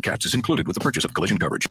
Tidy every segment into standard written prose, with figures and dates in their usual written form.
Cats is included with the purchase of collision coverage.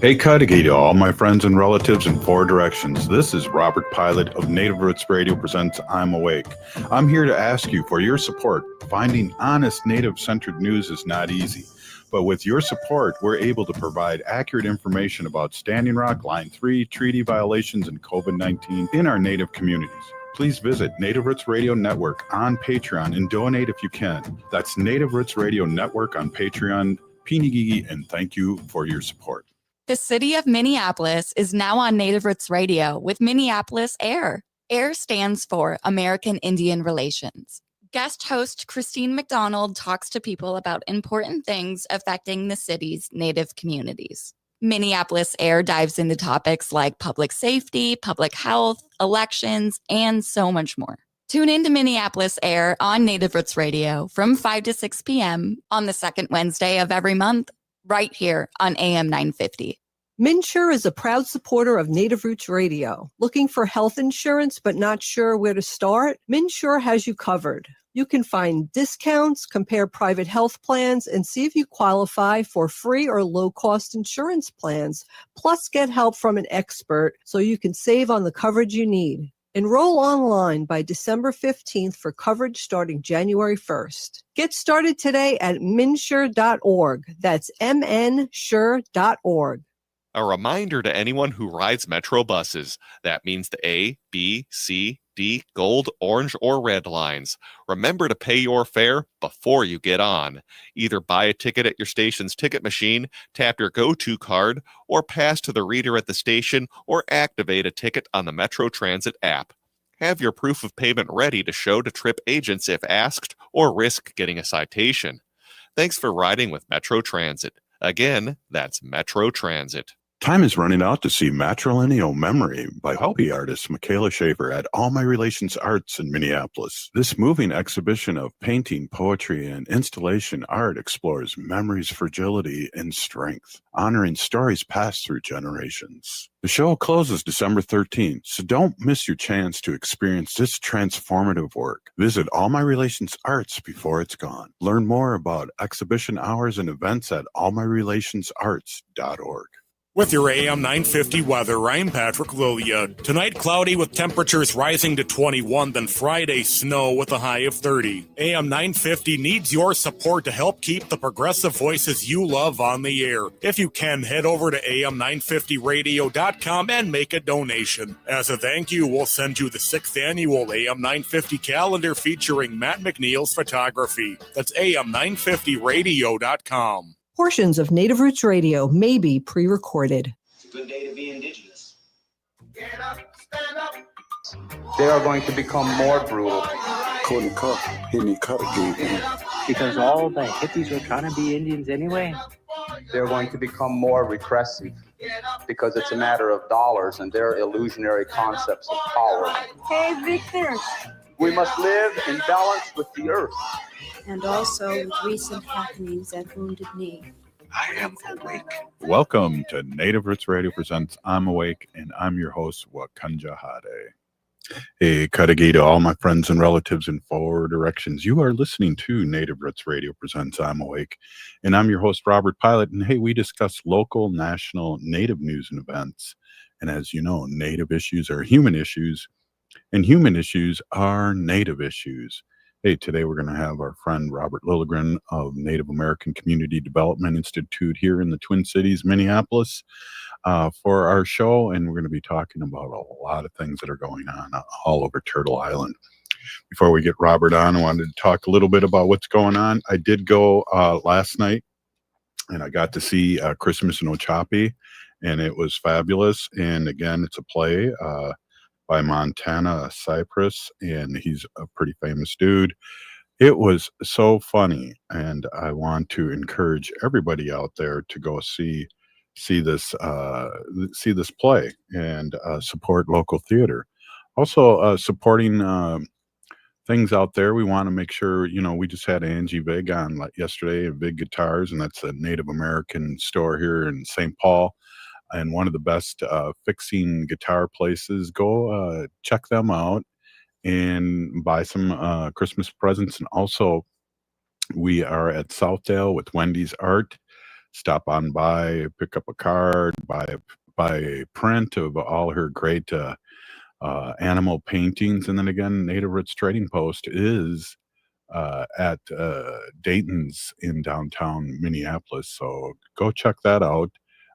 Hey, Cudahy to all my friends and relatives in four directions. This is Robert Pilot of Native Roots Radio presents I'm Awake. I'm here to ask you for your support. Finding honest Native-centered news is not easy. But with your support, we're able to provide accurate information about Standing Rock, Line 3, treaty violations, and COVID-19 in our Native communities. Please visit Native Roots Radio Network on Patreon and donate if you can. That's Native Roots Radio Network on Patreon. Pinigigi, and thank you for your support. The city of Minneapolis is now on Native Roots Radio with Minneapolis AIR. AIR stands for American Indian Relations. Guest host Christine McDonald talks to people about important things affecting the city's Native communities. Minneapolis AIR dives into topics like public safety, public health, elections, and so much more. Tune in to Minneapolis AIR on Native Roots Radio from 5 to 6 p.m. on the second Wednesday of every month, right here on AM 950. MNsure is a proud supporter of Native Roots Radio. Looking for health insurance but not sure where to start? MNsure has you covered. You can find discounts, compare private health plans, and see if you qualify for free or low-cost insurance plans. Plus, get help from an expert so you can save on the coverage you need. Enroll online by December 15th for coverage starting January 1st. Get started today at mnsure.org. That's mnsure.org. A reminder to anyone who rides Metro buses. That means the A, B, C, D, gold, orange, or red lines. Remember to pay your fare before you get on. Either buy a ticket at your station's ticket machine, tap your go-to card, or pass to the reader at the station, or activate a ticket on the Metro Transit app. Have your proof of payment ready to show to trip agents if asked, or risk getting a citation. Thanks for riding with Metro Transit. Again, that's Metro Transit. Time is running out to see Matrilineal Memory by Hopi artist Michaela Schaefer at All My Relations Arts in Minneapolis. This moving exhibition of painting, poetry, and installation art explores memory's fragility and strength, honoring stories passed through generations. The show closes December 13th, so don't miss your chance to experience this transformative work. Visit All My Relations Arts before it's gone. Learn more about exhibition hours and events at allmyrelationsarts.org. With your AM 950 weather, I'm Patrick Lilia. Tonight, cloudy with temperatures rising to 21, then Friday, snow with a high of 30. AM 950 needs your support to help keep the progressive voices you love on the air. If you can, head over to am950radio.com and make a donation. As a thank you, we'll send you the 6th annual AM 950 calendar featuring Matt McNeil's photography. That's am950radio.com. Portions of Native Roots Radio may be pre-recorded. It's a good day to be indigenous. Get up, stand up. They are going to become more brutal. Because all the hippies were trying to be Indians anyway. They're going to become more repressive because it's a matter of dollars and their illusionary concepts of power. Hey, Victor. We must live in balance with the earth. And also with recent happenings at Wounded Knee. I am awake. Welcome to Native Roots Radio presents I'm Awake, and I'm your host, Wakanja Hade. Hey, Cudahy to all my friends and relatives in four directions. You are listening to Native Roots Radio presents I'm Awake, and I'm your host, Robert Pilot. And hey, we discuss local, national, Native news and events. And as you know, Native issues are human issues, and human issues are Native issues. Hey, today we're going to have our friend Robert Lilligren of Native American Community Development Institute here in the Twin Cities, Minneapolis, for our show. And we're going to be talking about a lot of things that are going on all over Turtle Island. Before we get Robert on, I wanted to talk a little bit about what's going on. I did go last night, and I got to see Christmas in Ojibwe, and it was fabulous. And again, it's a play by Montana Cypress, and he's a pretty famous dude. It was so funny, and I want to encourage everybody out there to go see this play and support local theater. Also, supporting things out there. We want to make sure, we just had Angie Vig on yesterday at Vig Guitars, and that's a Native American store here in St. Paul. And one of the best fixing guitar places. Go check them out and buy some Christmas presents. And also, we are at Southdale with Wendy's Art stop on by, pick up a card, buy a print of all her great animal paintings. And then again, Native Roots Trading Post is at Dayton's in downtown Minneapolis. So go check that out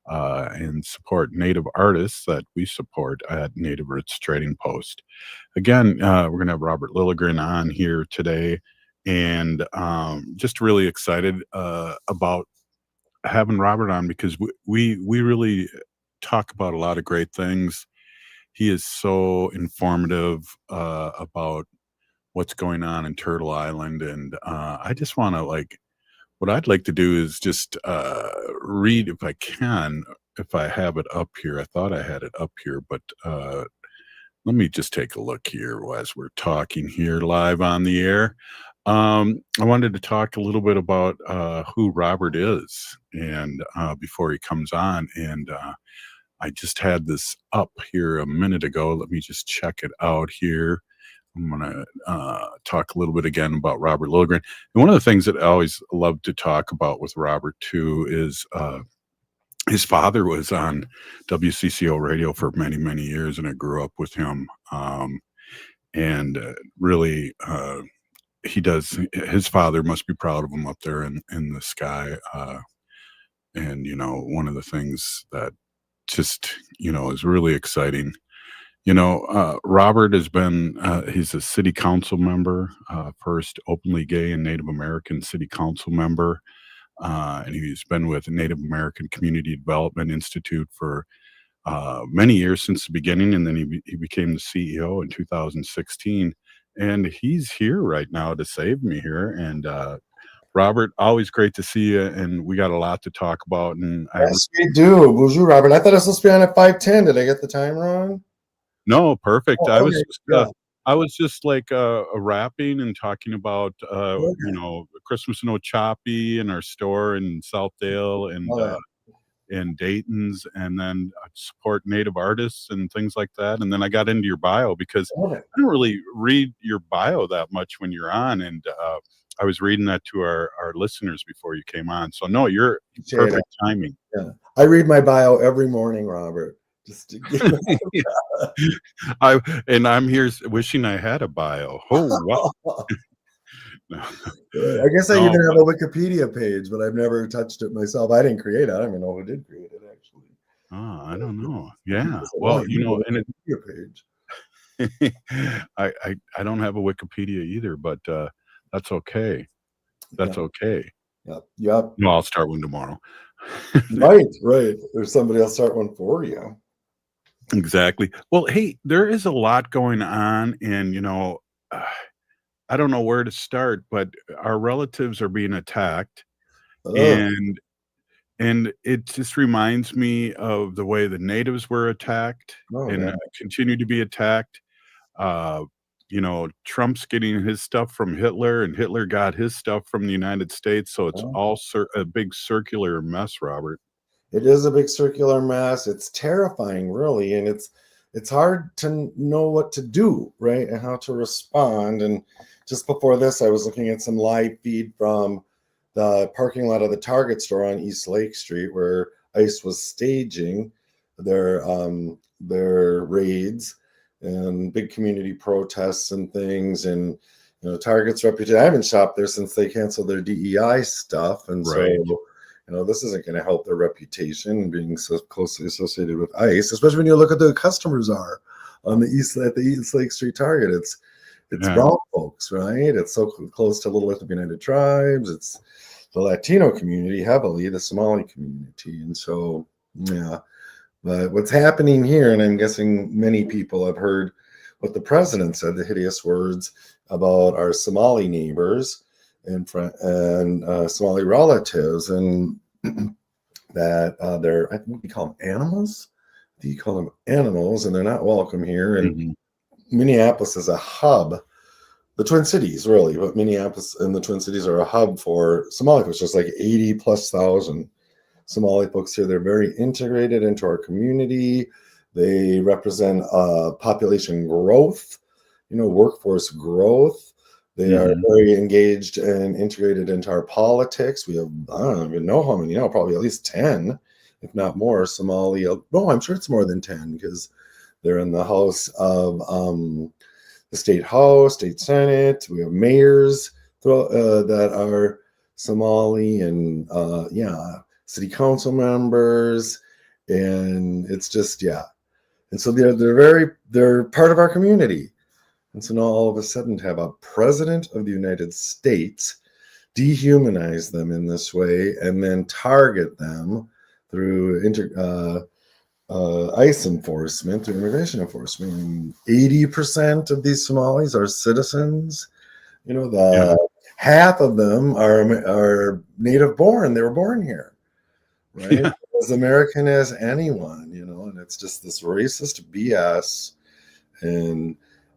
and support Native artists that we support at Native Roots Trading Post. Again, we're going to have Robert Lilligren on here today, and just really excited about having Robert on because we really talk about a lot of great things. He is so informative about what's going on in Turtle Island, and I just want to what I'd like to do is just read if I can, if I have it up here. I thought I had it up here, but let me just take a look here as we're talking here live on the air. I wanted to talk a little bit about who Robert is, and before he comes on, and I just had this up here a minute ago. Let me just check it out here. I'm going to talk a little bit again about Robert Lilligren. And one of the things that I always love to talk about with Robert, too, is his father was on WCCO radio for many, many years, and I grew up with him. And really, his father must be proud of him up there in the sky. And, one of the things that just, is really exciting. Robert has been, he's a city council member, first openly gay and Native American city council member. And he's been with the Native American Community Development Institute for many years since the beginning. And then he became the CEO in 2016. And he's here right now to save me here. And Robert, always great to see you. And we got a lot to talk about. And yes, we do. Bonjour, Robert. I thought I was supposed to be on at 5:10. Did I get the time wrong? No, perfect. Oh, I okay. was just rapping and talking about Christmas in Ochapi and our store in Southdale and Dayton's, and then support Native artists and things like that. And then I got into your bio because I don't really read your bio that much when you're on, and I was reading that to our listeners before you came on. So no, you're perfect timing. Yeah, I read my bio every morning, Robert. Just to give I'm here wishing I had a bio. Oh, wow. I guess I even have a Wikipedia page, but I've never touched it myself. I didn't create it. I don't even know who did create it, actually. Oh, I don't know. Yeah. Well, and a page. I don't have a Wikipedia either, but that's okay. That's okay. Yep. No, I'll start one tomorrow. Right. There's somebody else start one for you. Exactly. Well, hey, there is a lot going on, and I don't know where to start, but our relatives are being attacked, and it just reminds me of the way the natives were attacked and continue to be attacked. Trump's getting his stuff from Hitler, and Hitler got his stuff from the United States, so it's all a big circular mess, Robert. It is a big circular mess. It's terrifying, really, and it's hard to know what to do, right, and how to respond. And just before this, I was looking at some live feed from the parking lot of the Target store on East Lake Street, where ICE was staging their raids and big community protests and things. And Target's reputation. I haven't shopped there since they canceled their DEI stuff, and so this isn't going to help their reputation being so closely associated with ICE, especially when you look at who the customers are on the East Lake Street Target. It's brown folks, right? It's so close to Little Ethiopian United Tribes. It's the Latino community heavily, the Somali community, and so But what's happening here, and I'm guessing many people have heard what the president said, the hideous words about our Somali neighbors and Somali relatives, and that I think we call them animals. You call them animals, and they're not welcome here. And Minneapolis is a hub. The Twin Cities, really, but Minneapolis and the Twin Cities are a hub for Somali folks. There's like 80,000+ Somali folks here. They're very integrated into our community. They represent population growth, workforce growth. They are very engaged and integrated into our politics. We have, I don't even know how many now, probably at least 10, if not more, Somali. No, I'm sure it's more than 10 because they're in the House of the State House, State Senate. We have mayors that are Somali and, city council members. And it's just, And so they're part of our community. And so now all of a sudden to have a president of the United States dehumanize them in this way and then target them through ICE enforcement, through immigration enforcement. And 80% of these Somalis are citizens. Half of them are native born. They were born here, right? As American as anyone, and it's just this racist BS.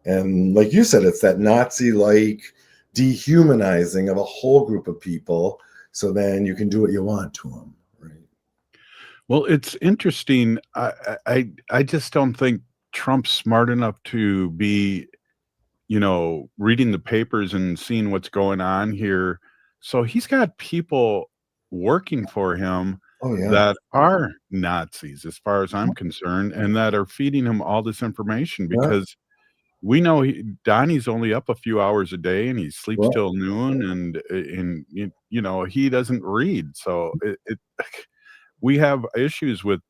And like you said, it's that Nazi-like dehumanizing of a whole group of people. So then you can do what you want to them, right? Well, it's interesting. I just don't think Trump's smart enough to be, reading the papers and seeing what's going on here. So he's got people working for him that are Nazis, as far as I'm concerned, and that are feeding him all this information because we know Donnie's only up a few hours a day and he sleeps till noon and he doesn't read. So we have issues with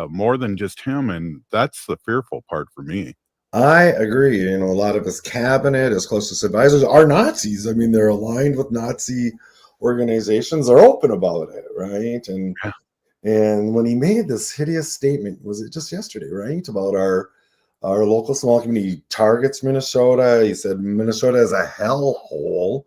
more than just him. And that's the fearful part for me. I agree. A lot of his cabinet, his closest advisors are Nazis. I mean, they're aligned with Nazi organizations. They're open about it, right? And when he made this hideous statement, was it just yesterday, right? About our local small community targets Minnesota. He said Minnesota is a hellhole,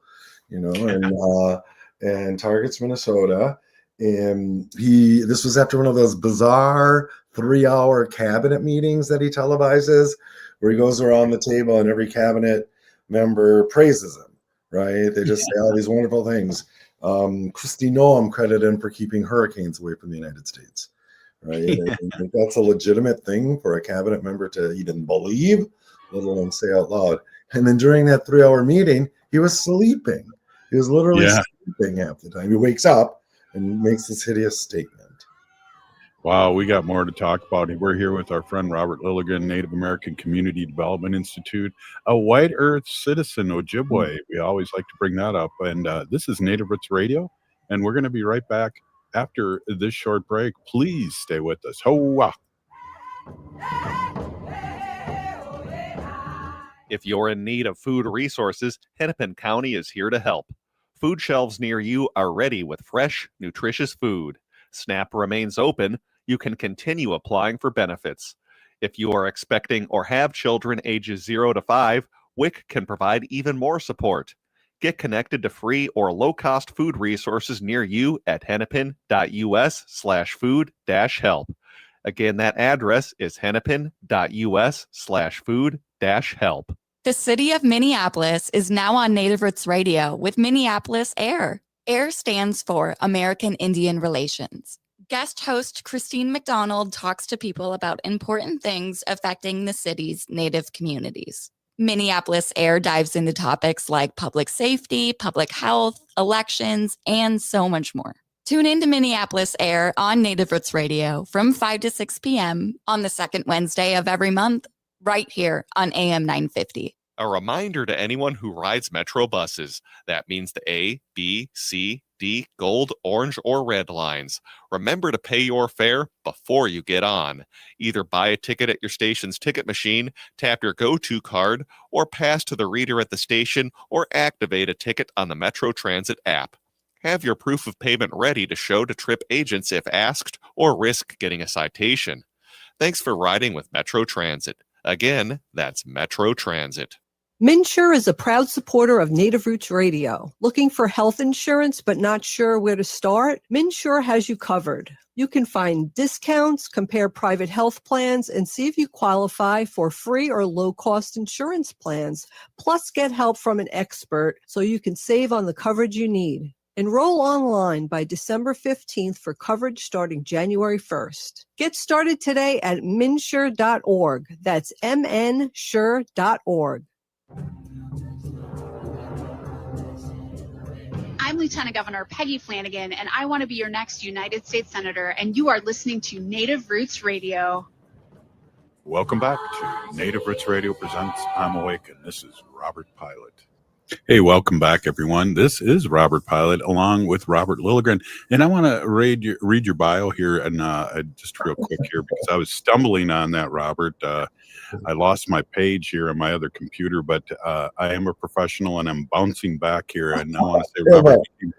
and targets Minnesota. And this was after one of those bizarre 3-hour cabinet meetings that he televises, where he goes around the table and every cabinet member praises him, right? They just say all these wonderful things. Kristi Noem credited him for keeping hurricanes away from the United States. Right. And that's a legitimate thing for a cabinet member to even believe, let alone say out loud. And then during that 3-hour meeting, he was sleeping. He was literally sleeping half the time. He wakes up and makes this hideous statement. Wow, we got more to talk about. We're here with our friend Robert Lilligren, Native American Community Development Institute, a White Earth citizen, Ojibwe. We always like to bring that up. And this is Native Roots Radio, and we're going to be right back after this short break. Please stay with us. Hoa! If you're in need of food resources, Hennepin County is here to help. Food shelves near you are ready with fresh, nutritious food. SNAP remains open. You can continue applying for benefits. If you are expecting or have children ages 0 to 5, WIC can provide even more support. Get connected to free or low-cost food resources near you at hennepin.us/food-help. Again, that address is hennepin.us/food-help. The city of Minneapolis is now on Native Roots Radio with Minneapolis AIR. AIR stands for American Indian Relations. Guest host Christine McDonald talks to people about important things affecting the city's Native communities. Minneapolis AIR dives into topics like public safety, public health, elections, and so much more. Tune in to Minneapolis AIR on Native Roots Radio from 5 to 6 p.m. on the second Wednesday of every month, right here on AM 950. A reminder to anyone who rides Metro buses. That means the A, B, C, D, gold, orange, or red lines. Remember to pay your fare before you get on. Either buy a ticket at your station's ticket machine, tap your go-to card, or pass to the reader at the station, or activate a ticket on the Metro Transit app. Have your proof of payment ready to show to trip agents if asked, or risk getting a citation. Thanks for riding with Metro Transit. Again, that's Metro Transit. MNsure is a proud supporter of Native Roots Radio. Looking for health insurance but not sure where to start? MNsure has you covered. You can find discounts, compare private health plans, and see if you qualify for free or low-cost insurance plans. Plus, get help from an expert so you can save on the coverage you need. Enroll online by December 15th for coverage starting January 1st. Get started today at mnsure.org. That's mnsure.org. Lieutenant Governor Peggy Flanagan, and I want to be your next United States Senator, and you are listening to Native Roots Radio. Welcome back to Native Roots Radio presents I'm Awake, and this is Robert Pilot. Hey, welcome back, everyone. This is Robert Pilot along with Robert Lilligren, and I want to read your bio here, and just real quick here, because I was stumbling on that, Robert. I lost my page here on my other computer, but I am a professional, and I'm bouncing back here, and I want to say Robert became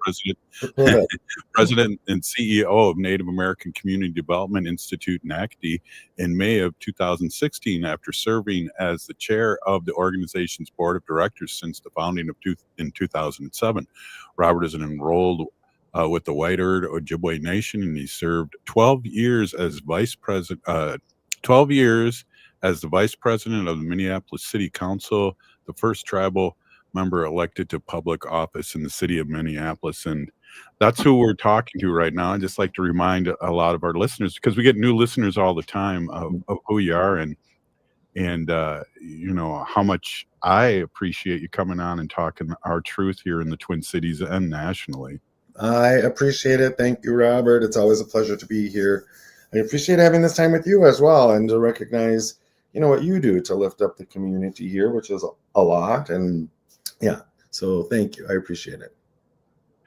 president and CEO of Native American Community Development Institute, NACD, in May of 2016 after serving as the chair of the organization's board of directors since the founding in 2007. Robert is an enrolled with the White Earth Ojibwe Nation, and he served 12 years as vice president. 12 years as the vice president of the Minneapolis City Council, the first tribal member elected to public office in the city of Minneapolis. And that's who we're talking to right now. I'd just like to remind a lot of our listeners, because we get new listeners all the time, of who you are and you know, how much I appreciate you coming on and talking our truth here in the Twin Cities and nationally. I appreciate it. Thank you, Robert. It's always a pleasure to be here. I appreciate having this time with you as well, and to recognize, you know, what you do to lift up the community here, which is a lot. And yeah, so thank you. I appreciate it.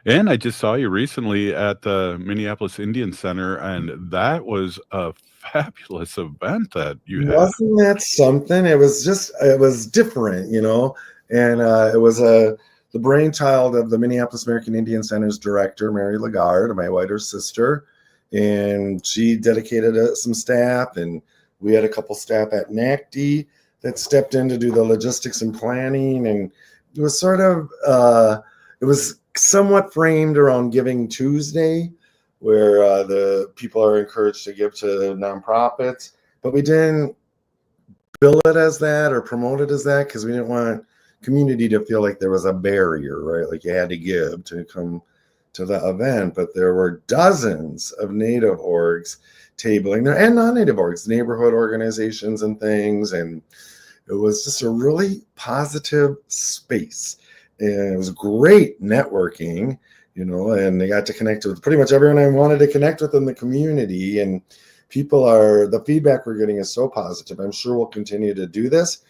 And I just saw you recently at the Minneapolis Indian Center, and that was a fabulous event that you had. Wasn't that something? It was different, you know, and it was the brainchild of the Minneapolis American Indian Center's director, Mary Lagarde, my whiter sister, and she dedicated some staff, and we had a couple staff at NACD that stepped in to do the logistics and planning, and it was sort of it was somewhat framed around Giving Tuesday, where the people are encouraged to give to nonprofits, but we didn't bill it as that or promote it as that because we didn't want community to feel like there was a barrier, right? Like you had to give to come to the event. But there were dozens of Native orgs tabling there, and non-Native orgs, neighborhood organizations and things, and it was just a really positive space. And it was great networking, you know, and they got to connect with pretty much everyone I wanted to connect with in the community. And the feedback we're getting is so positive. I'm sure we'll continue to do this.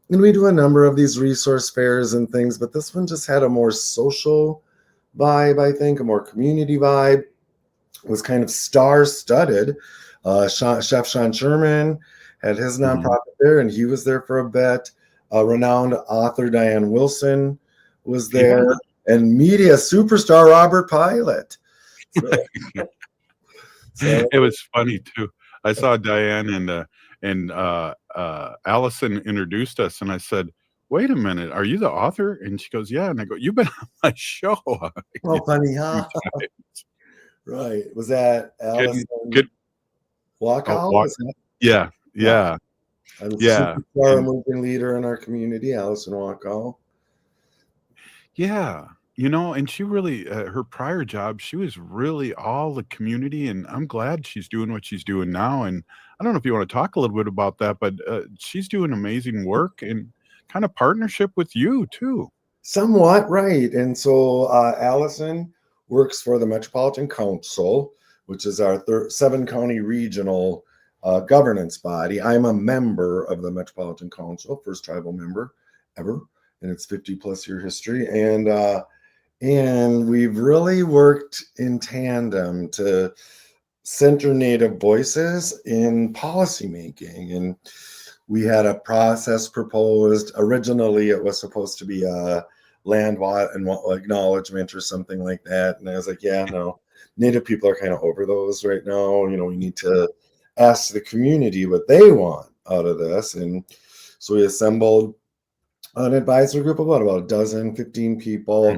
And we do a number of these resource fairs and things, but this one just had a more social vibe, I think, a more community vibe. It was kind of star-studded. Chef Sean Sherman had his nonprofit there, and he was there for a bit. Renowned author Diane Wilson was there, and media superstar Robert Pilot. So It was funny too. I saw Diane and Allison introduced us, and I said, "Wait a minute, are you the author?" And she goes, "Yeah." And I go, "You've been on my show." Oh, funny, huh? Right. Was that Allison Walkout? Yeah. I'm a superstar emerging leader in our community, Allison Walkout. Yeah. You know, and she really, her prior job, she was really all the community, and I'm glad she's doing what she's doing now. And I don't know if you want to talk a little bit about that, but she's doing amazing work and kind of partnership with you too. Somewhat, right. And so Allison works for the Metropolitan Council, which is our 7-county regional governance body. I'm a member of the Metropolitan Council, first tribal member ever in its 50-plus year history. And we've really worked in tandem to center Native voices in policymaking. And we had a process proposed. Originally, it was supposed to be a land acknowledgement or something like that. And I was like, yeah, no, Native people are kind of over those right now. You know, we need to ask the community what they want out of this. And so we assembled an advisory group of about 15 people,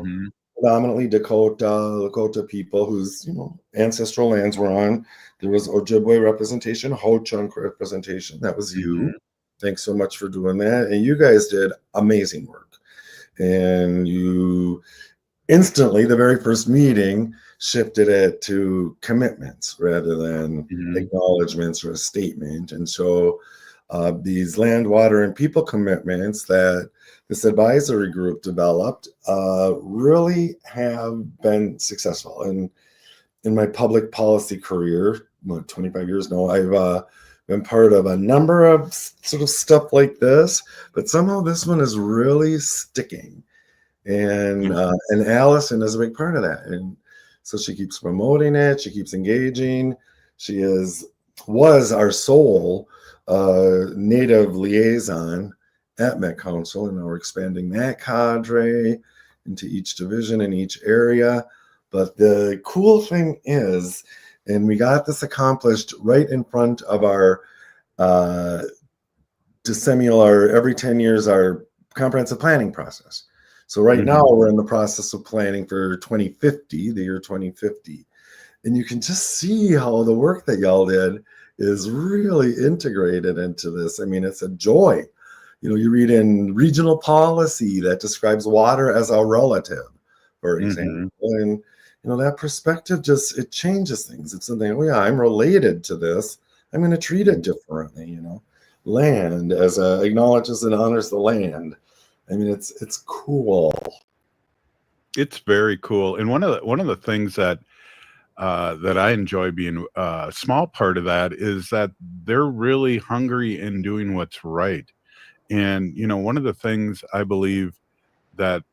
predominantly Lakota people whose, you know, ancestral lands were on. There was Ojibwe representation, Ho-Chunk representation. That was you. Thanks so much for doing that. And you guys did amazing work. And you instantly, the very first meeting, shifted it to commitments rather than acknowledgements or a statement. And so these land, water, and people commitments that this advisory group developed really have been successful. And in my public policy career, 25 years now, I've been part of a number of sort of stuff like this, but somehow this one is really sticking. And Allison is a big part of that. And so she keeps promoting it. She keeps engaging. She was our sole Native liaison at Met Council, and now we're expanding that cadre into each division in each area. But the cool thing is, and we got this accomplished right in front of our decennial, our every 10 years, our comprehensive planning process. So right now we're in the process of planning for 2050, the year 2050. And you can just see how the work that y'all did is really integrated into this. I mean, it's a joy. You know, you read in regional policy that describes water as a relative, for example. And, you know, that perspective just, it changes things. It's something, oh yeah, I'm related to this. I'm going to treat it differently, you know. Land as acknowledges and honors the land. I mean, it's cool. It's very cool. And one of the things that I enjoy being a small part of that is that they're really hungry in doing what's right. And, you know, one of the things I believe that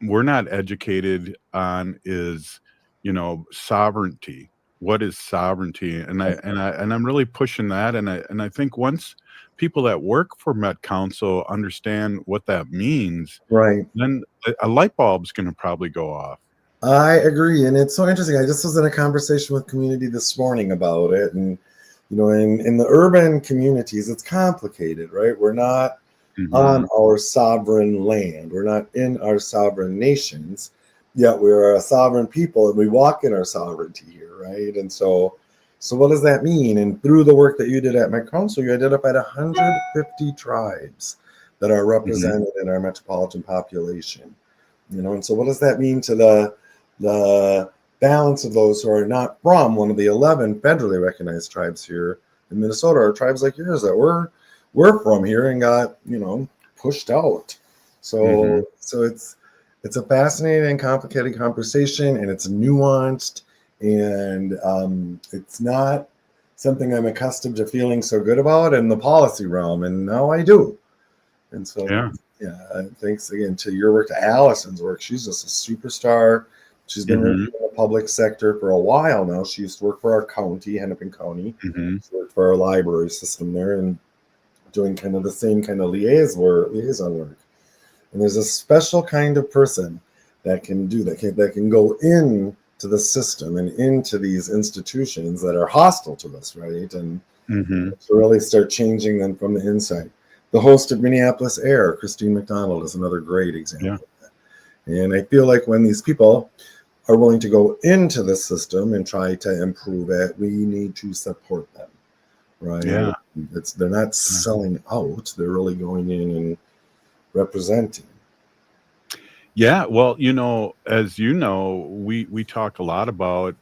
we're not educated on is, you know, sovereignty. What is sovereignty? And I'm really pushing that. And I think once people that work for Met Council understand what that means, right, then a light bulb's going to probably go off. I agree. And it's so interesting. I just was in a conversation with community this morning about it. And, you know, in the urban communities, it's complicated, right? We're not on our sovereign land. We're not in our sovereign nations, yet we're a sovereign people and we walk in our sovereignty here, right? And so what does that mean? And through the work that you did at Met Council, you identified 150 tribes that are represented in our metropolitan population. You know, and so what does that mean to the balance of those who are not from one of the 11 federally recognized tribes here in Minnesota, or tribes like yours that we're from here and got, you know, pushed out. So it's a fascinating and complicated conversation, and it's nuanced, and it's not something I'm accustomed to feeling so good about in the policy realm, and now I do. And so thanks again to your work, to Allison's work. She's just a superstar. She's been working in the public sector for a while now. She used to work for our county, Hennepin County. She worked for our library system there and doing kind of the same kind of liaison work. And there's a special kind of person that can do that, that can go into the system and into these institutions that are hostile to us, right? And to really start changing them from the inside. The host of Minneapolis Air, Christine McDonald, is another great example of that. And I feel like when these people are willing to go into the system and try to improve it, we need to support them, right? Yeah. They're not selling out. They're really going in and representing. Yeah, well, you know, as you know, we talk a lot about,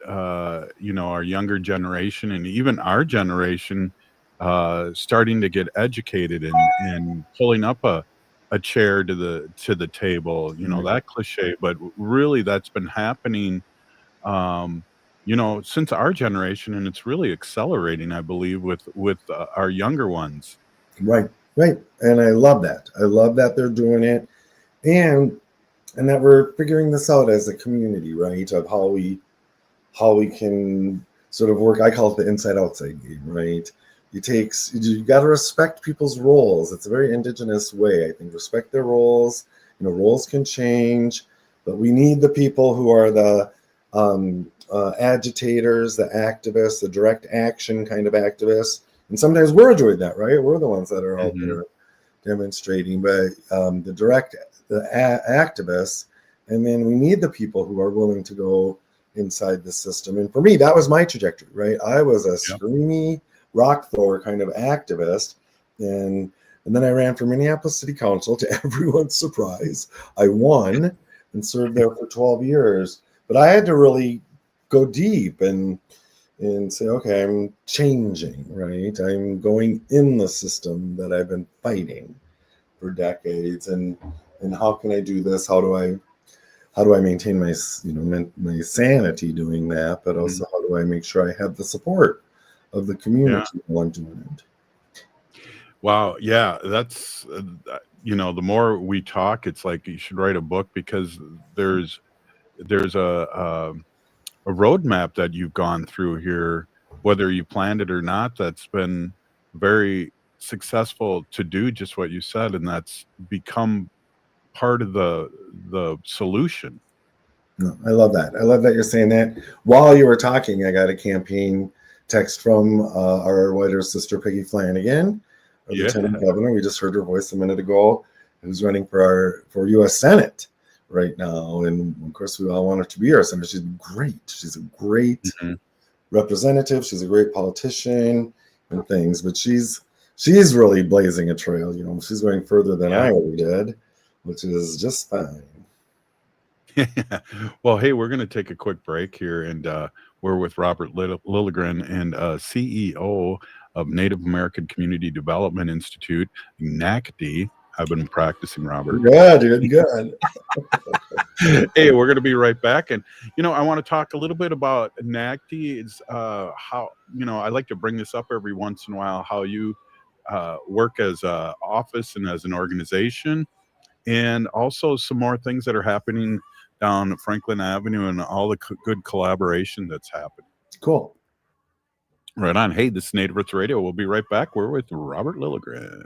you know, our younger generation and even our generation starting to get educated and pulling up a chair to the table, you know, that cliche, but really that's been happening, you know, since our generation, and it's really accelerating, I believe, with our younger ones. Right. And I love that. I love that they're doing it, and that we're figuring this out as a community, right? Of how we can sort of work. I call it the inside outside game, right? You got to respect people's roles. It's a very indigenous way, I think. Respect their roles. You know, roles can change, but we need the people who are the agitators, the activists, the direct action kind of activists. And sometimes we're doing that, right? We're the ones that are out there demonstrating, but the activists, and then we need the people who are willing to go inside the system. And for me, that was my trajectory, right? I was a screamy rock thrower kind of activist, and then I ran for Minneapolis City Council. To everyone's surprise, I won and served there for 12 years. But I had to really go deep and and say, okay, I'm changing, right? I'm going in the system that I've been fighting for decades, and how can I do this? How do I maintain my my sanity doing that? But also, how do I make sure I have the support of the community while I'm doing it? Wow, yeah, that's the more we talk, it's like you should write a book, because there's a roadmap that you've gone through here, whether you planned it or not, that's been very successful to do just what you said, and that's become part of the solution. No, I love that. I love that you're saying that. While you were talking, I got a campaign text from our writer sister Peggy Flanagan, our Lieutenant Governor. We just heard her voice a minute ago, who's running for U.S. Senate right now, and of course we all want her to be our senator. She's great. She's a great representative. She's a great politician and things, but she's really blazing a trail. She's going further than I ever did, which is just fine. Well, hey, we're going to take a quick break here, and we're with Robert Lilligren, and CEO of Native American Community Development Institute, NACD. I've been practicing, Robert. Good, good. Hey, we're going to be right back. And, I want to talk a little bit about NACD. It's how, I like to bring this up every once in a while, how you work as an office and as an organization, and also some more things that are happening down Franklin Avenue and all the good collaboration that's happening. Cool. Right on. Hey, this is Native Roots Radio. We'll be right back. We're with Robert Lilligren.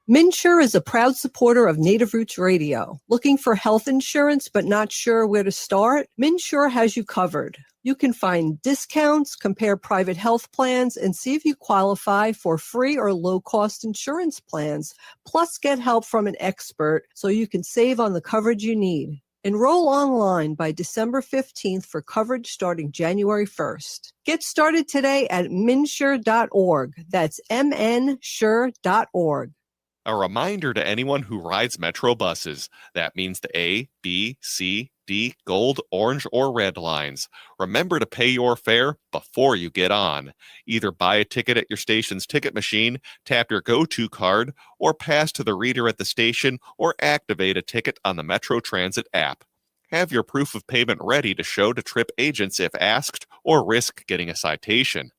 MNsure is a proud supporter of Native Roots Radio. Looking for health insurance but not sure where to start? MNsure has you covered. You can find discounts, compare private health plans, and see if you qualify for free or low-cost insurance plans. Plus, get help from an expert so you can save on the coverage you need. Enroll online by December 15th for coverage starting January 1st. Get started today at mnsure.org. That's mnsure.org. A reminder to anyone who rides Metro buses. That means the A, B, C, D, gold, orange, or red lines. Remember to pay your fare before you get on. Either buy a ticket at your station's ticket machine, tap your go-to card, or pass to the reader at the station, or activate a ticket on the Metro Transit app. Have your proof of payment ready to show to trip agents if asked, or risk getting a citation.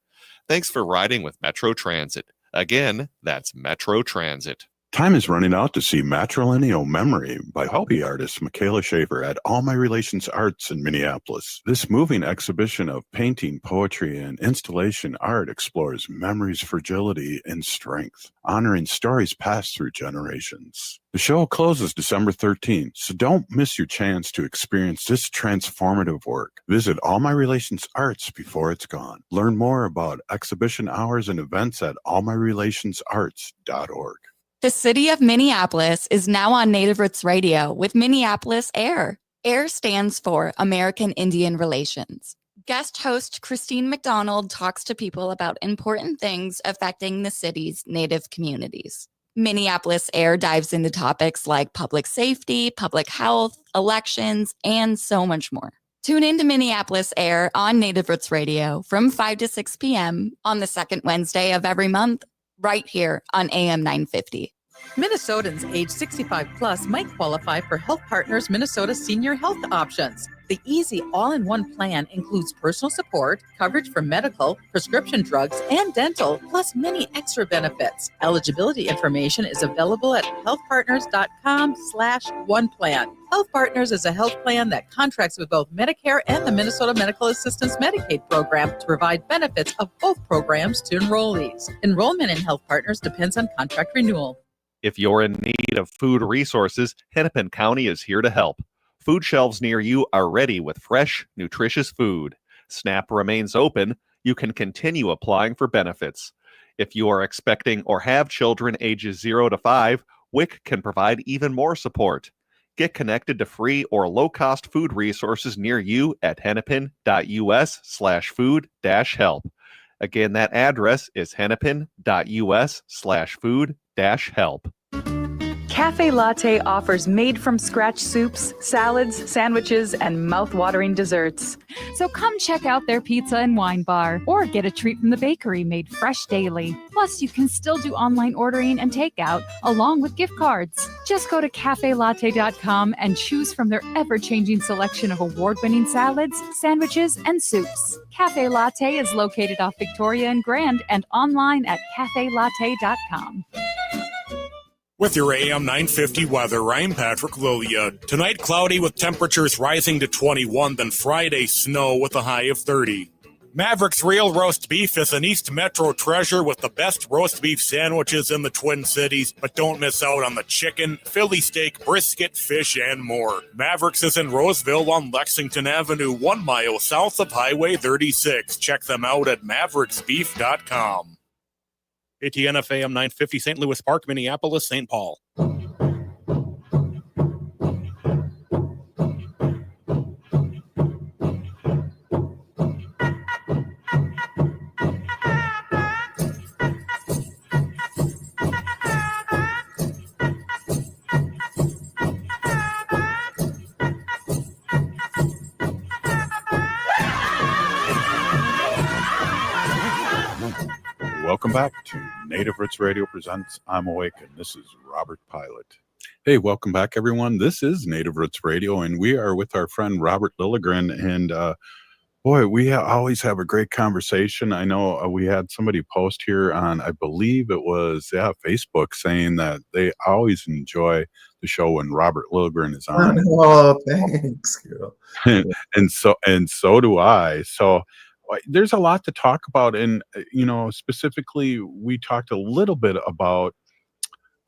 Thanks for riding with Metro Transit. Again, that's Metro Transit. Time is running out to see Matrilineal Memory by hobby artist Michaela Schaefer at All My Relations Arts in Minneapolis. This moving exhibition of painting, poetry, and installation art explores memory's fragility and strength, honoring stories passed through generations. The show closes December 13th, so don't miss your chance to experience this transformative work. Visit All My Relations Arts before it's gone. Learn more about exhibition hours and events at allmyrelationsarts.org. The city of Minneapolis is now on Native Roots Radio with Minneapolis AIR. AIR stands for American Indian Relations. Guest host Christine McDonald talks to people about important things affecting the city's Native communities. Minneapolis AIR dives into topics like public safety, public health, elections, and so much more. Tune in to Minneapolis AIR on Native Roots Radio from 5 to 6 p.m. on the second Wednesday of every month, right here on AM 950. Minnesotans age 65 plus might qualify for Health Partners Minnesota Senior Health Options. The easy all-in-one plan includes personal support, coverage for medical, prescription drugs, and dental, plus many extra benefits. Eligibility information is available at healthpartners.com/oneplan. Health Partners is a health plan that contracts with both Medicare and the Minnesota Medical Assistance Medicaid program to provide benefits of both programs to enrollees. Enrollment in Health Partners depends on contract renewal. If you're in need of food resources, Hennepin County is here to help. Food shelves near you are ready with fresh, nutritious food. SNAP remains open. You can continue applying for benefits. If you are expecting or have children ages 0 to 5, WIC can provide even more support. Get connected to free or low-cost food resources near you at hennepin.us/food-help. Again, that address is hennepin.us/food-help. Cafe Latte offers made-from-scratch soups, salads, sandwiches, and mouth-watering desserts. So come check out their pizza and wine bar, or get a treat from the bakery made fresh daily. Plus, you can still do online ordering and takeout, along with gift cards. Just go to cafelatte.com and choose from their ever-changing selection of award-winning salads, sandwiches, and soups. Cafe Latte is located off Victoria and Grand and online at cafelatte.com. With your AM 950 weather, I'm Patrick Lilia. Tonight, cloudy with temperatures rising to 21, then Friday, snow with a high of 30. Maverick's Real Roast Beef is an East Metro treasure with the best roast beef sandwiches in the Twin Cities, but don't miss out on the chicken, Philly steak, brisket, fish, and more. Maverick's is in Roseville on Lexington Avenue, 1 mile south of Highway 36. Check them out at mavericksbeef.com. ATNF AM 950, St. Louis Park, Minneapolis, St. Paul. Welcome back to Native Roots Radio Presents I'm Awake, and this is Robert Pilot. Hey, welcome back, everyone. This is Native Roots Radio, and we are with our friend Robert Lilligren. And boy, we always have a great conversation. I know we had somebody post here on, I believe it was Facebook, saying that they always enjoy the show when Robert Lilligren is on. Oh, thanks. and so do I. So there's a lot to talk about, and specifically we talked a little bit about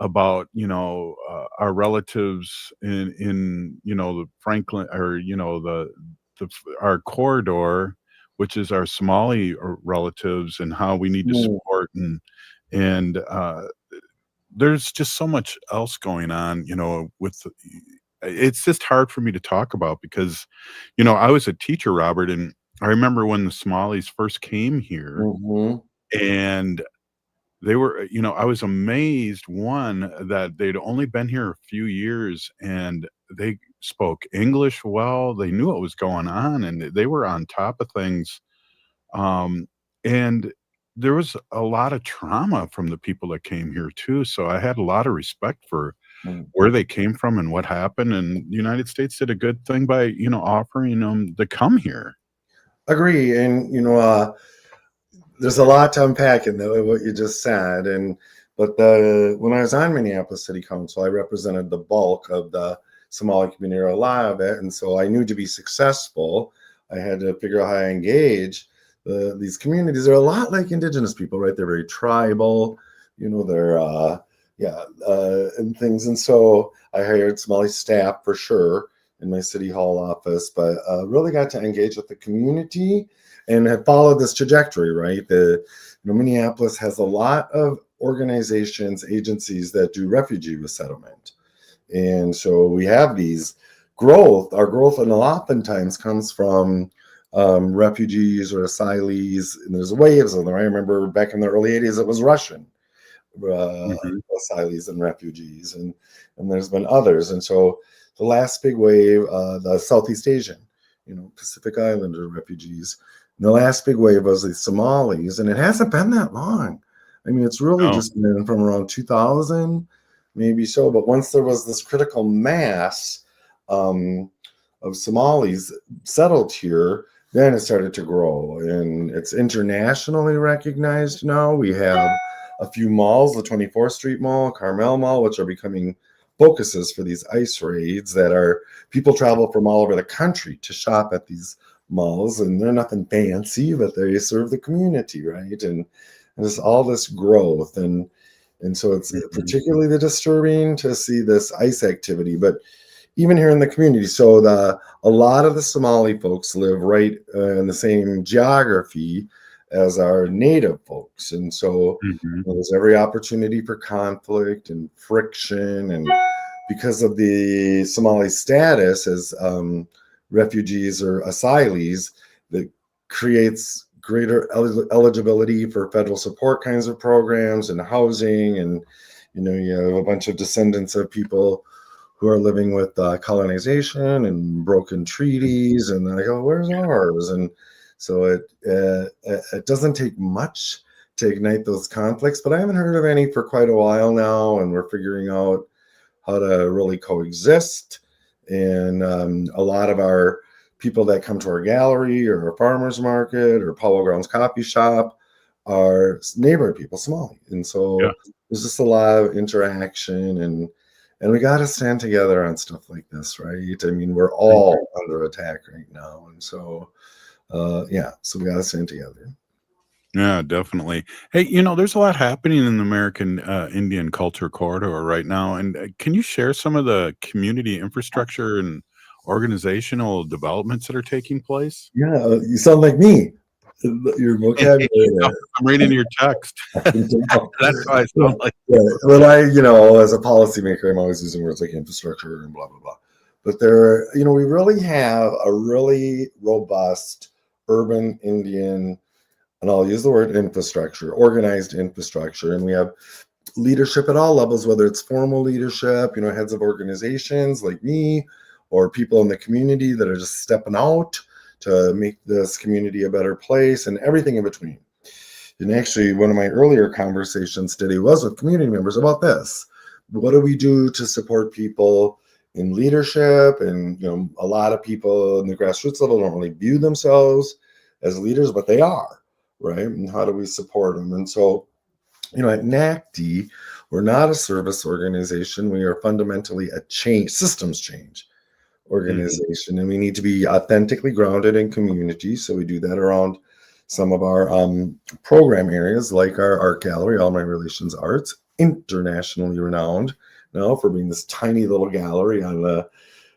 our relatives in the Franklin, or our corridor, which is our Somali relatives, and how we need to support, and there's just so much else going on, with it's just hard for me to talk about because I was a teacher, Robert, and I remember when the Somalis first came here, and they were, I was amazed, one, that they'd only been here a few years, and they spoke English well. They knew what was going on, and they were on top of things. And there was a lot of trauma from the people that came here too. So I had a lot of respect for where they came from and what happened. And the United States did a good thing by, offering them to come here. Agree. And, there's a lot to unpack in what you just said. But when I was on Minneapolis City Council, I represented the bulk of the Somali community, or a lot of it. And so I knew to be successful, I had to figure out how to engage these communities. They're a lot like Indigenous people, right? They're very tribal, they're, and things. And so I hired Somali staff for sure in my city hall office, but really got to engage with the community and have followed this trajectory, right? Minneapolis has a lot of organizations, agencies that do refugee resettlement. And so we have these our growth, and oftentimes comes from refugees or asylees, and there's waves of them. I remember back in the early 80s, it was Russian asylees and refugees, and there's been others. And so the last big wave, the Southeast Asian, Pacific Islander refugees. And the last big wave was the Somalis, and it hasn't been that long. I mean, it's really just been from around 2000, maybe so. But once there was this critical mass of Somalis settled here, then it started to grow, and it's internationally recognized now. We have a few malls, the 24th Street Mall, Carmel Mall, which are becoming focuses for these ICE raids people travel from all over the country to shop at these malls, and they're nothing fancy, but they serve the community, right? And there's all this growth, and so it's particularly disturbing to see this ICE activity, but even here in the community. So a lot of the Somali folks live right in the same geography as our native folks, and so there's every opportunity for conflict and friction, and because of the Somali status as refugees or asylees, that creates greater eligibility for federal support kinds of programs and housing, and You have a bunch of descendants of people who are living with colonization and broken treaties, and I go, where's ours? And so it doesn't take much to ignite those conflicts, but I haven't heard of any for quite a while now, and we're figuring out how to really coexist. And a lot of our people that come to our gallery or our farmers market or Powell Grounds coffee shop are neighbor people, Somali. And so there's just a lot of interaction, and we got to stand together on stuff like this, right? I mean, we're all under attack right now. And so, so we got to stand together. Yeah, definitely. Hey, there's a lot happening in the American Indian Culture Corridor right now. And can you share some of the community infrastructure and organizational developments that are taking place? Yeah, you sound like me. Your vocabulary. I'm reading your text. That's why I sound like. Well, as a policymaker, I'm always using words like infrastructure and blah, blah, blah. But we really have a really robust urban Indian, and I'll use the word infrastructure, organized infrastructure. And we have leadership at all levels, whether it's formal leadership, heads of organizations like me, or people in the community that are just stepping out to make this community a better place, and everything in between. And actually, one of my earlier conversations today was with community members about this. What do we do to support people in leadership? And, a lot of people in the grassroots level don't really view themselves as leaders, but they are, right? And how do we support them? And so, at NACD, we're not a service organization. We are fundamentally a systems change organization, and we need to be authentically grounded in community. So we do that around some of our program areas, like our art gallery, All My Relations Arts, internationally renowned now for being this tiny little gallery on the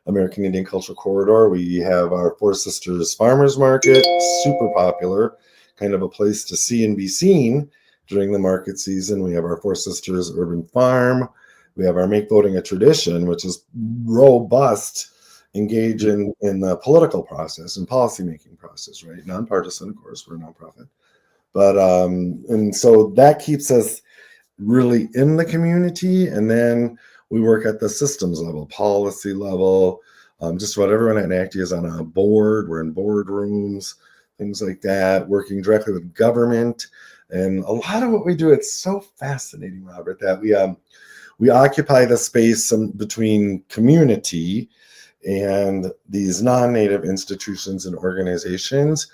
American Indian Cultural Corridor. We have our Four Sisters Farmers Market, super popular, kind of a place to see and be seen during the market season. We have our Four Sisters Urban Farm. We have our Make Voting a Tradition, which is robust, engage in the political process and policymaking process, right? Nonpartisan, of course, we're a nonprofit. But, and so that keeps us really in the community. And then we work at the systems level, policy level, just about everyone at NACD is on a board. We're in boardrooms, things like that, working directly with government. And a lot of what we do, it's so fascinating, Robert, that we occupy the space between community and these non-native institutions and organizations,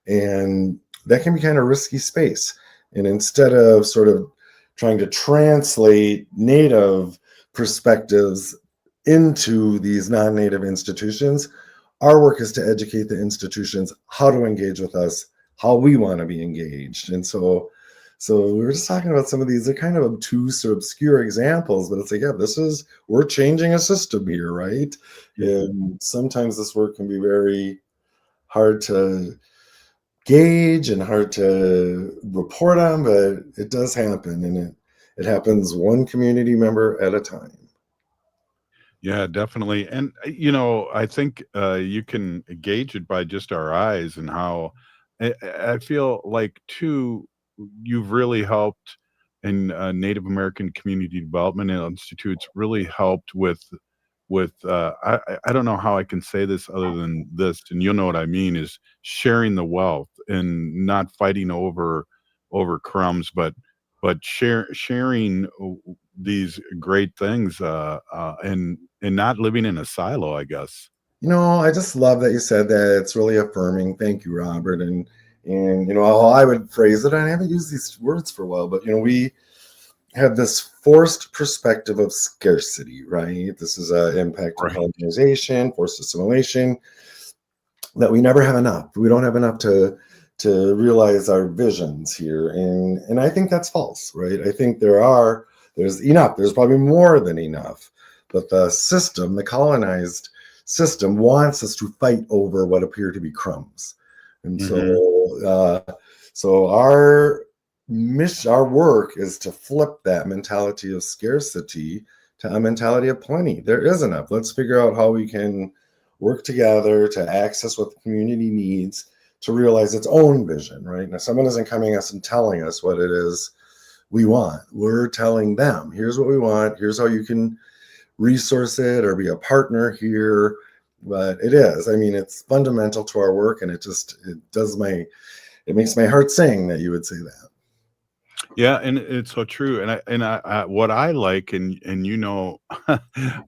and that can be kind of risky space. And instead of sort of trying to translate native perspectives into these non-native institutions, our work is to educate the institutions how to engage with us, how we want to be engaged. And so we were just talking about some of these, they're kind of obtuse or obscure examples, but it's like, we're changing a system here, right? And sometimes this work can be very hard to gauge and hard to report on, but it does happen, and it happens one community member at a time. Yeah, definitely. And, I think you can gauge it by just our eyes, and how I feel like, too, you've really helped, and Native American Community Development Institutes really helped with I don't know how I can say this other than this, and you'll know what I mean, is sharing the wealth and not fighting over crumbs, but sharing these great things, and not living in a silo, I guess. I just love that you said that. It's really affirming. Thank you, Robert. And how I would phrase it, I haven't used these words for a while, but we have this forced perspective of scarcity, right? This is an impact of colonization, forced assimilation, that we never have enough. We don't have enough to realize our visions here. And I think that's false, right? I think there's enough. There's probably more than enough. But the system, the colonized system, wants us to fight over what appear to be crumbs. And so our mission, our work is to flip that mentality of scarcity to a mentality of plenty. There is enough. Let's figure out how we can work together to access what the community needs to realize its own vision, right? Now, someone isn't coming to us and telling us what it is we want. We're telling them, here's what we want. Here's how you can resource it or be a partner here. But it is, I mean, it's fundamental to our work, and it makes my heart sing that you would say that. Yeah, and it's so true. And I what I like, and you know,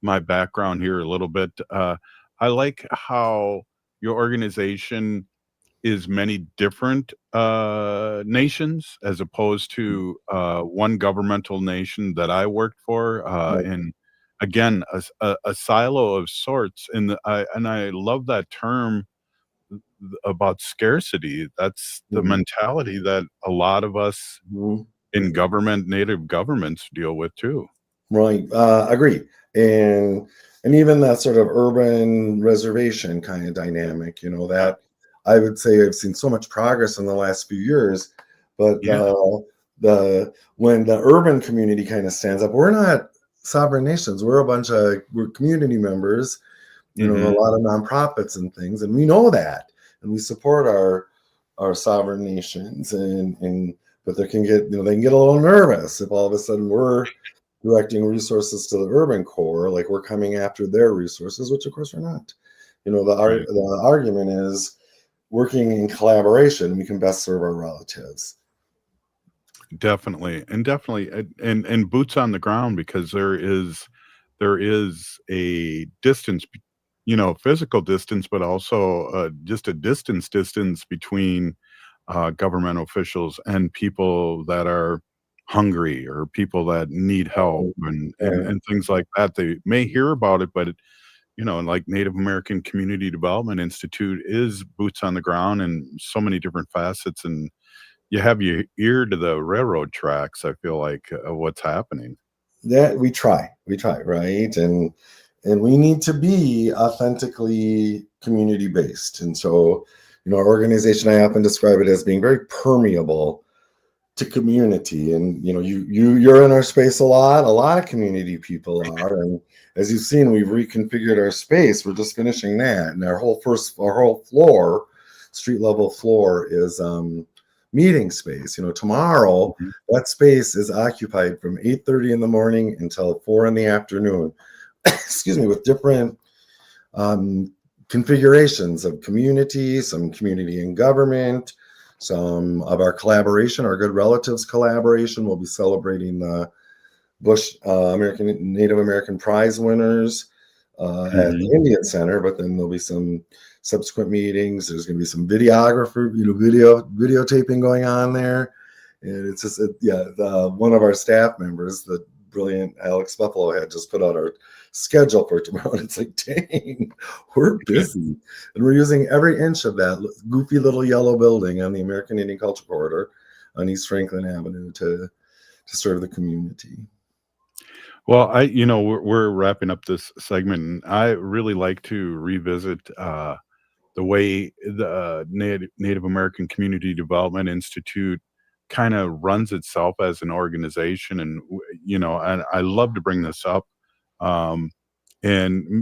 my background here a little bit. I like how your organization is many different nations, as opposed to one governmental nation that I worked for. Right. And again, a silo of sorts. And I love that term about scarcity. That's the mentality that a lot of us in government, native governments deal with too. Right. Agree. And even that sort of urban reservation kind of dynamic, you know, that I would say I've seen so much progress in the last few years, but when the urban community kind of stands up, we're not sovereign nations. We're community members, you know, a lot of nonprofits and things, and we know that, and we support our sovereign nations, but they can get a little nervous if all of a sudden we're directing resources to the urban core, like we're coming after their resources, which of course we're not. You know, the argument is working in collaboration, we can best serve our relatives. Definitely, and boots on the ground, because there is a distance, you know, physical distance, but also just a distance between government officials and people that are hungry or people that need help and things like that. They may hear about it, but you know, like Native American Community Development Institute is boots on the ground in so many different facets, and you have your ear to the railroad tracks, I feel like, of what's happening. That we try, right? And we need to be authentically community based. And so, you know, our organization, I often describe it as being very permeable to community. And, you know, you're in our space a lot of community people are. And as you've seen, we've reconfigured our space. We're just finishing that. And our whole floor, street level floor, is meeting space. You know, tomorrow that space is occupied from 8:30 in the morning until 4 in the afternoon. Excuse me, with different configurations of community, some community and government, some of our collaboration, our Good Relatives collaboration. We'll be celebrating the Bush Native American Prize winners at the Indian Center, but then there'll be some subsequent meetings. There's going to be some videographer, you know, videotaping going on there. And it's just, one of our staff members, the brilliant Alex Buffalo, had just put out our schedule for tomorrow. And it's like, dang, we're busy. And we're using every inch of that goofy little yellow building on the American Indian Culture Corridor on East Franklin Avenue to serve the community. Well, we're wrapping up this segment, and I really like to revisit the way the Native American Community Development Institute kind of runs itself as an organization. And, you know, I love to bring this up and,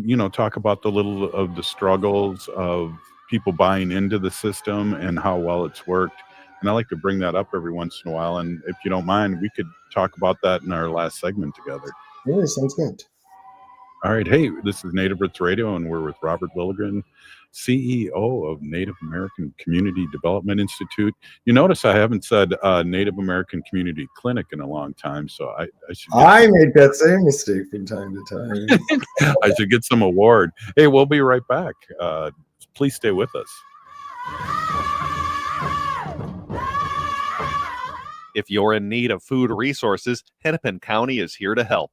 you know, talk about the little of the struggles of people buying into the system and how well it's worked. And I like to bring that up every once in a while. And if you don't mind, we could talk about that in our last segment together. Yeah, sounds good. All right. Hey, this is Native Roots Radio, and we're with Robert Lilligren, CEO of Native American Community Development Institute. You notice I haven't said Native American Community Clinic in a long time, so I should. I make that same mistake from time to time. I should get some award. Hey, we'll be right back. Please stay with us. If you're in need of food resources, Hennepin County is here to help.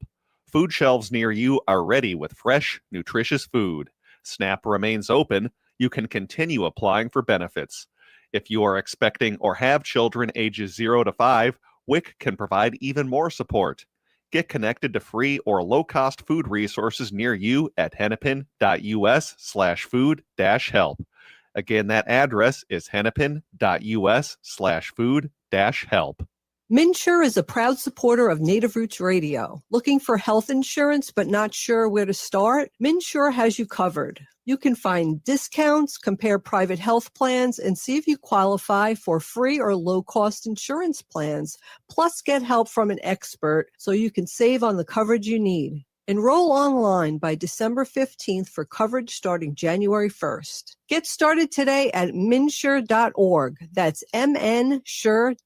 Food shelves near you are ready with fresh, nutritious food. SNAP remains open. You can continue applying for benefits. If you are expecting or have children ages 0 to 5, WIC can provide even more support. Get connected to free or low-cost food resources near you at hennepin.us/food-help. Again, that address is hennepin.us/food-help. MNsure is a proud supporter of Native Roots Radio. Looking for health insurance but not sure where to start? MNsure has you covered. You can find discounts, compare private health plans, and see if you qualify for free or low-cost insurance plans. Plus, get help from an expert so you can save on the coverage you need. Enroll online by December 15th for coverage starting January 1st. Get started today at mnsure.org. That's mnsure.org.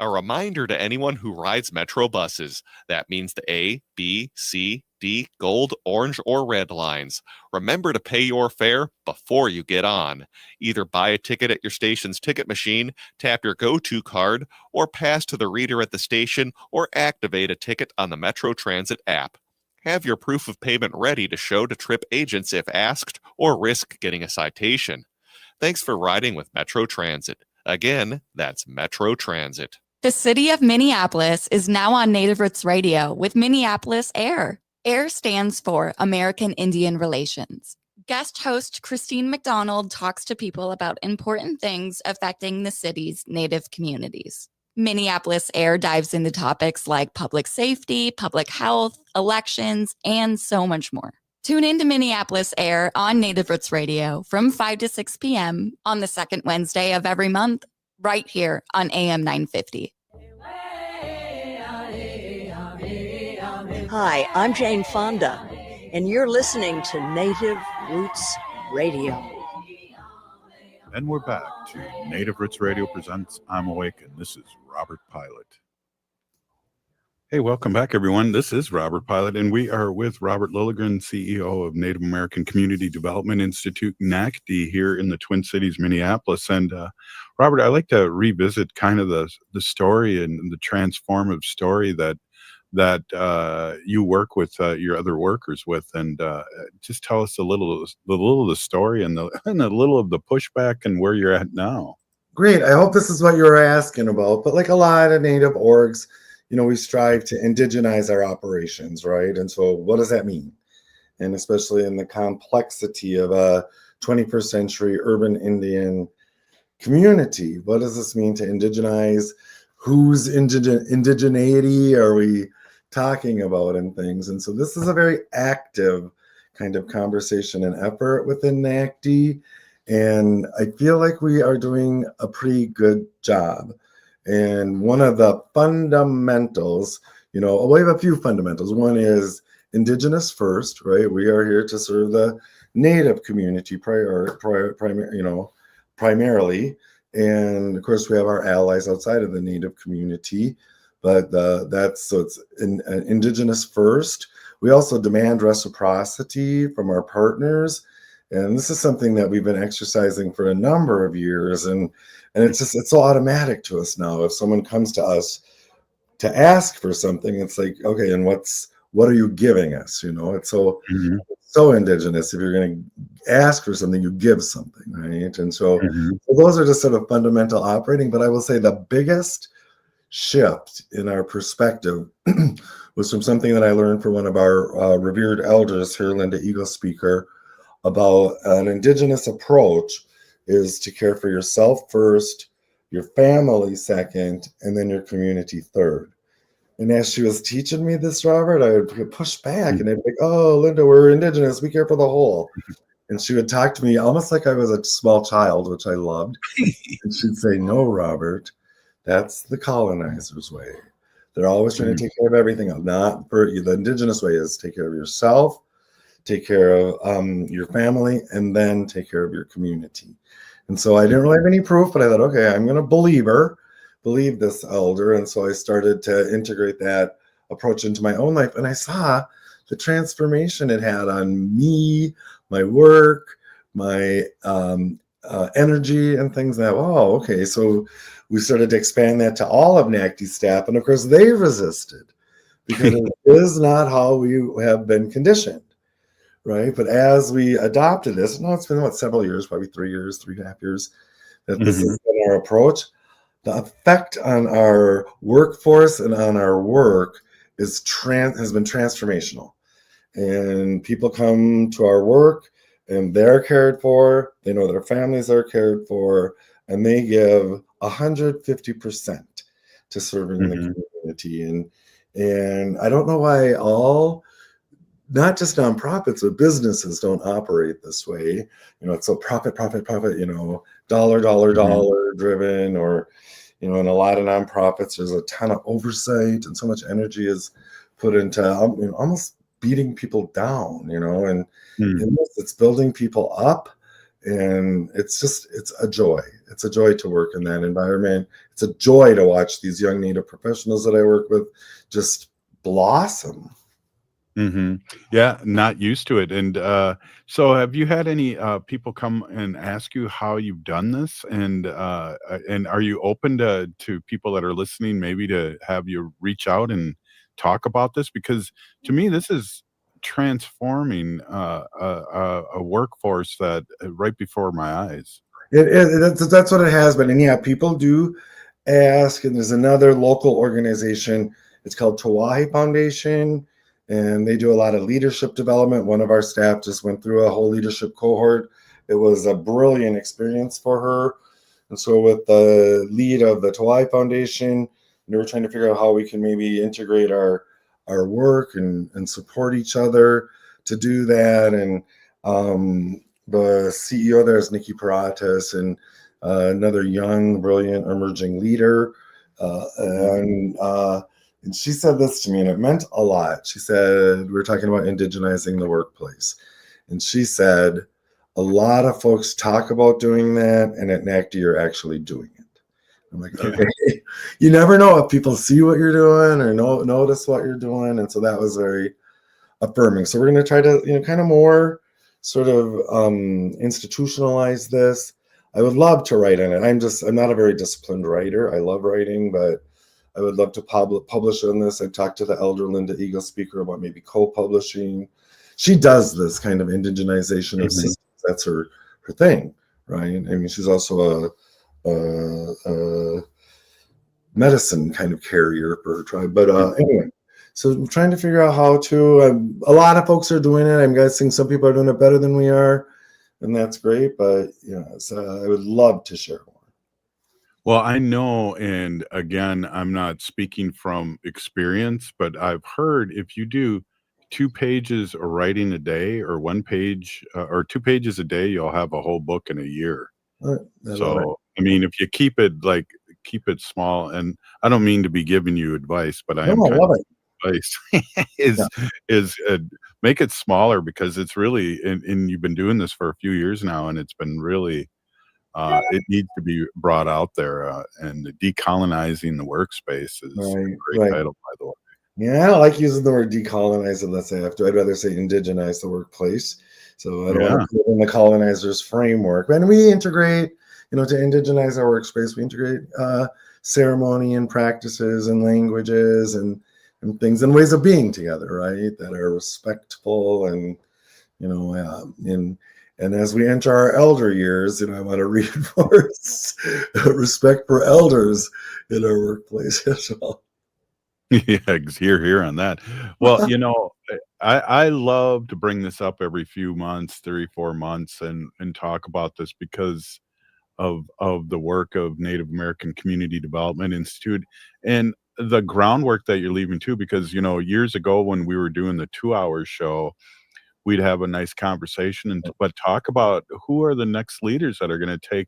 A reminder to anyone who rides Metro buses. That means the A, B, C, D, gold, orange, or red lines. Remember to pay your fare before you get on. Either buy a ticket at your station's ticket machine, tap your go-to card, or pass to the reader at the station, or activate a ticket on the Metro Transit app. Have your proof of payment ready to show to trip agents if asked, or risk getting a citation. Thanks for riding with Metro Transit. Again, that's Metro Transit. The city of Minneapolis is now on Native Roots Radio with Minneapolis Air. AIR stands for American Indian Relations. Guest host Christine McDonald talks to people about important things affecting the city's Native communities. Minneapolis Air dives into topics like public safety, public health, elections, and so much more. Tune in to Minneapolis Air on Native Roots Radio from 5 to 6 p.m. on the second Wednesday of every month, right here on AM 950. Hi, I'm Jane Fonda, and you're listening to Native Roots Radio. And we're back to Native Roots Radio presents I'm Awake, and this is Robert Pilot. Hey, welcome back, everyone. This is Robert Pilot, and we are with Robert Lilligren, CEO of Native American Community Development Institute, NACD, here in the Twin Cities, Minneapolis. And Robert, I'd like to revisit kind of the story and the transformative story that you work with your other workers with, and just tell us a little of the story and a little of the pushback and where you're at now. Great. I hope this is what you're asking about. But like a lot of Native orgs, we strive to indigenize our operations, right? And so what does that mean? And especially in the complexity of a 21st century urban Indian community, what does this mean to indigenize? Whose indigeneity are we talking about and things? And so this is a very active kind of conversation and effort within NACD. And I feel like we are doing a pretty good job. And one of the fundamentals, we have a few fundamentals. One is Indigenous first, right? We are here to serve the Native community primarily. And of course, we have our allies outside of the Native community, but it's Indigenous first. We also demand reciprocity from our partners. And this is something that we've been exercising for a number of years. And it's so automatic to us now. If someone comes to us to ask for something, it's like, okay, and what are you giving us? It's so Indigenous. If you're going to ask for something, you give something, right? And so those are just sort of fundamental operating. But I will say the biggest shift in our perspective was from something that I learned from one of our revered elders here, Linda Eagle Speaker, about an Indigenous approach is to care for yourself first, your family second, and then your community third. And as she was teaching me this, Robert, I would push back and I'd be like, oh, Linda, we're Indigenous. We care for the whole. And she would talk to me almost like I was a small child, which I loved. And she'd say, no, Robert, that's the colonizer's way. They're always trying to take care of everything else. The Indigenous way is take care of yourself, take care of your family, and then take care of your community. And so I didn't really have any proof, but I thought, okay, I'm going to believe this elder. And so I started to integrate that approach into my own life. And I saw the transformation it had on me, my work, my energy and things like that. Oh, okay. So we started to expand that to all of NACD staff. And of course, they resisted because it is not how we have been conditioned. Right. But as we adopted this, it's been several years, probably 3 years, 3.5 years, that this has been our approach. The effect on our workforce and on our work has been transformational. And people come to our work and they're cared for, they know their families are cared for, and they give 150%. to serving the community. And I don't know why not just nonprofits, but businesses don't operate this way. It's so profit, dollar driven, or, in a lot of nonprofits, there's a ton of oversight and so much energy is put into almost beating people down, and it's building people up. And it's a joy. It's a joy to work in that environment. It's a joy to watch these young Native professionals that I work with just blossom. Yeah, not used to it. And so have you had any people come and ask you how you've done this? And are you open to people that are listening, maybe to have you reach out and talk about this? Because to me, this is transforming a workforce that right before my eyes. That's what it has been. And yeah, people do ask. And there's another local organization. It's called Tawahi Foundation. And they do a lot of leadership development. One of our staff just went through a whole leadership cohort. It was a brilliant experience for her. And so with the lead of the Tawahi Foundation, we were trying to figure out how we can maybe integrate our work and support each other to do that. And the CEO there is Nikki Paratas, and another young, brilliant, emerging leader. And she said this to me, and it meant a lot. She said, we were talking about indigenizing the workplace. And she said, a lot of folks talk about doing that, and at NACD, you're actually doing it. I'm like, okay, you never know if people see what you're doing or notice what you're doing. And so that was very affirming. So we're going to try to, kind of more sort of institutionalize this. I would love to write on it. I'm not a very disciplined writer. I love writing, but I would love to publish on this. I've talked to the elder Linda Eagle Speaker about maybe co-publishing. She does this kind of indigenization of systems. That's her thing, right? I mean, she's also a medicine kind of carrier for her tribe. But anyway, so I'm trying to figure out how to. A lot of folks are doing it. I'm guessing some people are doing it better than we are, and that's great. But I would love to share more. Well, I know, and again, I'm not speaking from experience, but I've heard if you do 2 pages of writing a day, or 1 page or 2 pages a day, you'll have a whole book in a year. So, I mean, if you keep it small, and I don't mean to be giving you advice, but I love it. Advice is make it smaller, because it's really, and you've been doing this for a few years now, and it's been really. It needs to be brought out there, and decolonizing the workspace is a great title, by the way. Yeah, I don't like using the word decolonize unless I have to. I'd rather say indigenize the workplace. So I don't want to put it in the colonizer's framework. And we integrate, to indigenize our workspace, we integrate ceremony and practices and languages and things and ways of being together, right? That are respectful and, and as we enter our elder years, I want to reinforce respect for elders in our workplace as well. Yeah, here on that. Well, I love to bring this up every few months, 3-4 months, and talk about this because of the work of Native American Community Development Institute and the groundwork that you're leaving too. Because years ago when we were doing the 2-hour show, we'd have a nice conversation but talk about who are the next leaders that are going to take.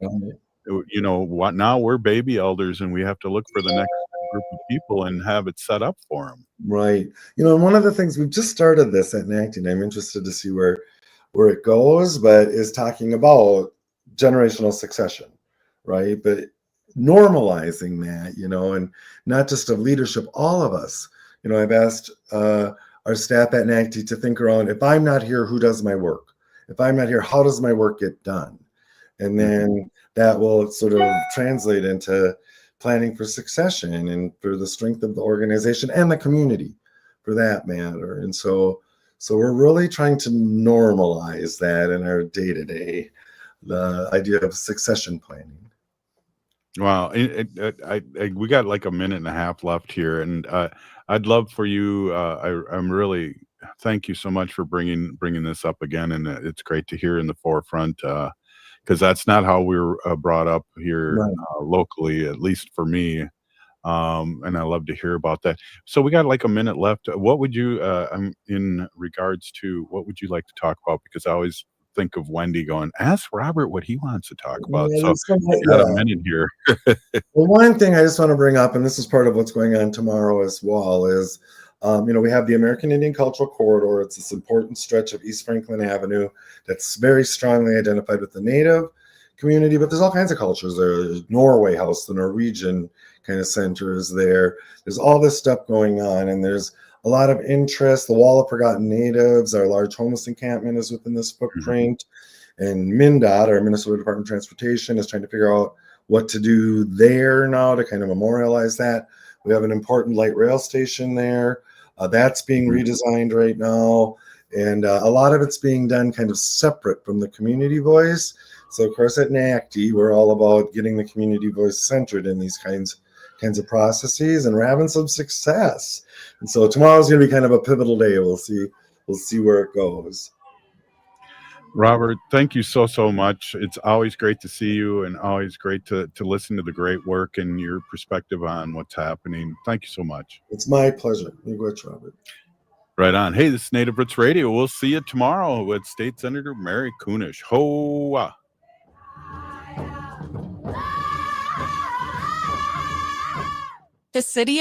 What now? We're baby elders, and we have to look for the next group of people and have it set up for them. Right. One of the things we've just started this at NACD, and I'm interested to see where it goes, but is talking about generational succession, right? But normalizing that, and not just of leadership, all of us. I've asked our staff at NACD to think around, if I'm not here, who does my work? If I'm not here, how does my work get done? And then that will sort of translate into planning for succession and for the strength of the organization and the community for that matter. And so we're really trying to normalize that in our day-to-day, the idea of succession planning. Wow. We got like a minute and a half left here, and I'd love for you. I'm really thank you so much for bringing this up again, and it's great to hear in the forefront because that's not how we were brought up here locally, at least for me. And I love to hear about that. So we got like a minute left. What would you, in regards to, what would you like to talk about? Because I always think of Wendy going, ask Robert what he wants to talk about. So you got a minute here. Well, one thing I just want to bring up, and this is part of what's going on tomorrow as well, is we have the American Indian Cultural Corridor. It's this important stretch of East Franklin Avenue that's very strongly identified with the Native community, but there's all kinds of cultures there. There's Norway House, the Norwegian kind of center is there. There's all this stuff going on, and there's a lot of interest. The Wall of Forgotten Natives, our large homeless encampment, is within this footprint. And MnDOT, our Minnesota Department of Transportation, is trying to figure out what to do there now to kind of memorialize that. We have an important light rail station there. That's being redesigned right now. And a lot of it's being done kind of separate from the community voice. So, of course, at NACD, we're all about getting the community voice centered in these kinds of processes, and we're having some success. And so tomorrow's going to be kind of a pivotal day. We'll see where it goes. Robert, thank you so much. It's always great to see you, and always great to listen to the great work and your perspective on what's happening. Thank you so much. It's my pleasure. You go, Robert. Right on. Hey, this is Native Roots Radio. We'll see you tomorrow with State Senator Mary Kunesh. Hoa. The city of